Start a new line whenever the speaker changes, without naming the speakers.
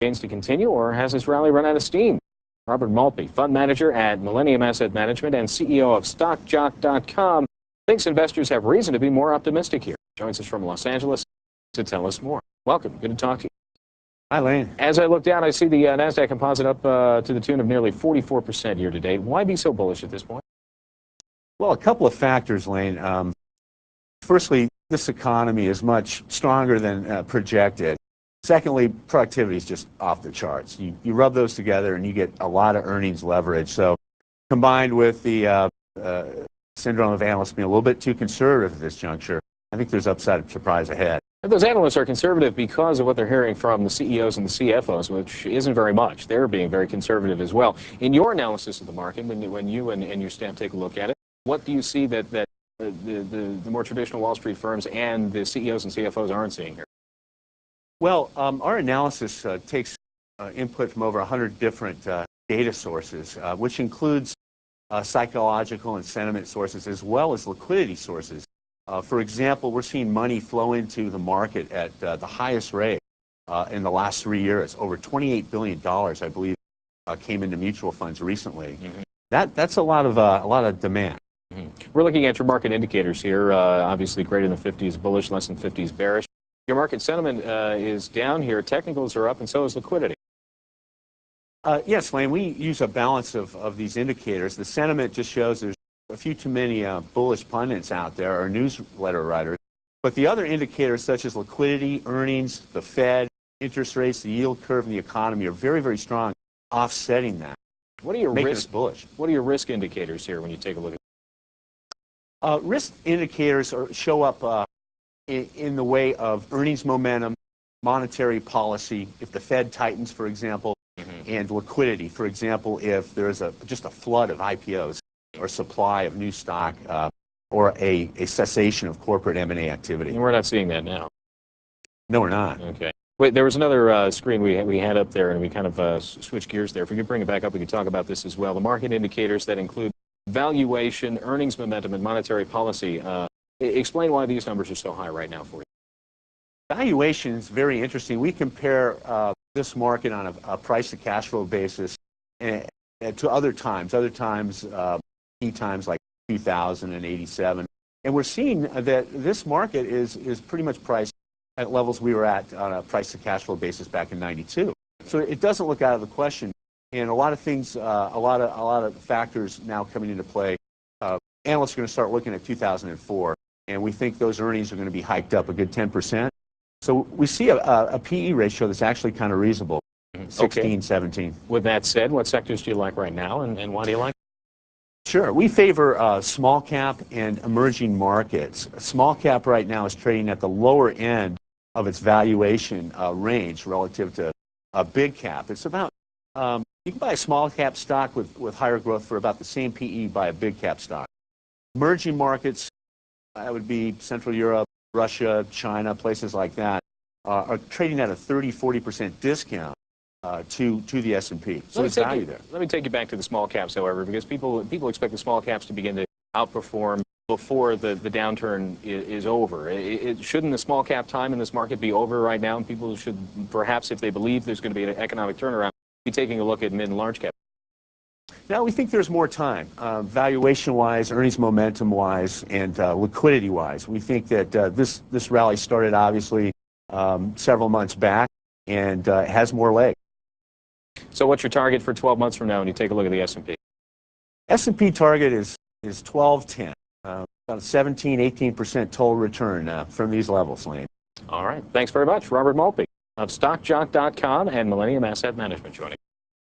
gains to continue, or has this rally run out of steam? Robert Maltbie, fund manager at Millennium Asset Management and CEO of StockJock.com, thinks investors have reason to be more optimistic here. Joins us from Los Angeles to tell us more. Welcome. Good to talk to you.
Hi, Lane.
As I look down, I see the NASDAQ composite up to the tune of nearly 44% year to date. Why be so bullish at this point?
Well, a couple of factors, Lane. Firstly, this economy is much stronger than projected. Secondly, productivity is just off the charts. You rub those together and you get a lot of earnings leverage. So combined with the syndrome of analysts being a little bit too conservative at this juncture, I think there's upside surprise ahead.
Those analysts are conservative because of what they're hearing from the CEOs and the CFOs, which isn't very much. They're being very conservative as well. In your analysis of the market, when you and your staff take a look at it, what do you see that the more traditional Wall Street firms and the CEOs and CFOs aren't seeing here?
Well, our analysis takes input from over 100 different data sources, which includes psychological and sentiment sources as well as liquidity sources. For example, we're seeing money flow into the market at the highest rate in the last 3 years. Over $28 billion, I believe, came into mutual funds recently. Mm-hmm. That's a lot of demand.
Mm-hmm. We're looking at your market indicators here. Obviously, greater than 50 is bullish, less than 50 is bearish. Your market sentiment is down here. Technicals are up, and so is liquidity.
Yes, Lane, we use a balance of these indicators. The sentiment just shows there's a few too many bullish pundits out there, or newsletter writers. But the other indicators, such as liquidity, earnings, the Fed, interest rates, the yield curve, and the economy, are very, very strong, offsetting that.
What are your
bullish?
What are your risk indicators here when you take a look at?
Risk indicators show up in the way of earnings momentum, monetary policy, if the Fed tightens, for example, and liquidity. For example, if there's just a flood of IPOs or supply of new stock or a cessation of corporate M&A activity.
And we're not seeing that now.
No, we're not.
Okay. Wait, there was another screen we had up there, and we kind of switched gears there. If we could bring it back up, we could talk about this as well. The market indicators that include valuation, earnings momentum, and monetary policy. Explain why these numbers are so high right now for you.
Valuation is very interesting. We compare this market on a price-to-cash flow basis to other times key times like 2087. And we're seeing that this market is pretty much priced at levels we were at on a price-to-cash flow basis back in '92. So it doesn't look out of the question. And a lot of things, a lot of factors now coming into play. Analysts are going to start looking at 2004. And we think those earnings are going to be hiked up a good 10%. So we see a PE ratio that's actually kind of reasonable, 16, 17.
With that said, what sectors do you like right now, and why do you like them?
Sure. We favor small cap and emerging markets. Small cap right now is trading at the lower end of its valuation range relative to a big cap. It's about, you can buy a small cap stock with higher growth for about the same PE by a big cap stock. Emerging markets, that would be Central Europe, Russia, China, places like that, are trading at a 30-40% discount to the S&P. So there's value there.
Let me take you back to the small caps, however, because people expect the small caps to begin to outperform before the downturn is over. Shouldn't the small cap time in this market be over right now? And people should perhaps, if they believe there's going to be an economic turnaround, be taking a look at mid and large cap.
Now, we think there's more time, valuation-wise, earnings momentum-wise, and liquidity-wise. We think that this rally started, obviously, several months back and has more legs.
So what's your target for 12 months from now when you take a look at the S&P?
S&P target is 1210, about a 17, 18% total return from these levels, Lane.
All right. Thanks very much. Robert Maltbie of StockJock.com and Millennium Asset Management joining.